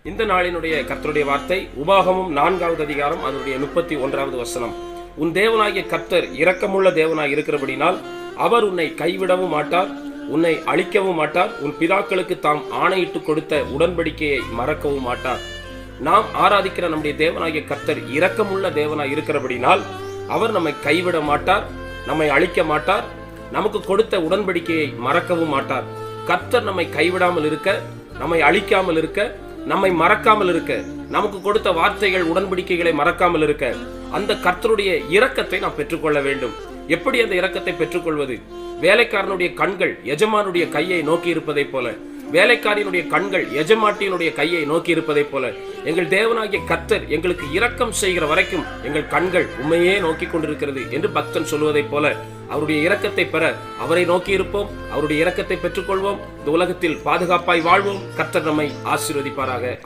இந்த நாளினுடைய கர்த்தருடைய வார்த்தை உபாகமம் 4வது அதிகாரம் அதனுடைய 31வது வசனம். உன் தேவனாகிய கர்த்தர் இரக்கமுள்ள தேவனாய் இருக்கிறபடினால் அவர் உன்னை கைவிடவும் மாட்டார், உன்னை அழிக்கவும் மாட்டார், உன் பிதாக்களுக்கு தாம் ஆணையிட்டு கொடுத்த உடன்படிக்கையை மறக்கவும் மாட்டார். நாம் ஆராதிக்கிற நம்முடைய தேவனாகிய கர்த்தர் இரக்கமுள்ள தேவனாய் இருக்கிறபடினால் அவர் நம்மை கைவிட மாட்டார், நம்மை அழிக்க மாட்டார், நமக்கு கொடுத்த உடன்படிக்கையை மறக்கவும் மாட்டார். கர்த்தர் நம்மை கைவிடாமல் இருக்க, நம்மை அழிக்காமல் இருக்க, நம்மை மறக்காமல் இருக்க, நமக்கு கொடுத்த வார்த்தைகள் உடன்படிக்கைகளை மறக்காமல் இருக்க, அந்த கர்த்தருடைய இரக்கத்தை நாம் பெற்றுக்கொள்ள வேண்டும். எப்படி அந்த இரக்கத்தை பெற்றுக்கொள்வது? வேலைக்காரனுடைய கண்கள் எஜமானுடைய கையை நோக்கி இருப்பதை போல, வேலைக்காரியினுடைய கண்கள் எஜமாட்டியினுடைய கையை நோக்கி இருப்பதை போல, எங்கள் தேவனாகிய கர்த்தர் எங்களுக்கு இரக்கம் செய்கிற வரைக்கும் எங்கள் கண்கள் உண்மையே நோக்கி கொண்டிருக்கிறது என்று பக்தன் சொல்வதை போல அவருடைய இரக்கத்தை பெற அவரை நோக்கி இருப்போம். அவருடைய இரக்கத்தை பெற்றுக்கொள்வோம். இந்த உலகத்தில் பாதுகாப்பாய் வாழ்வோம். கர்த்தர் நம்மை ஆசீர்வதிப்பாராக.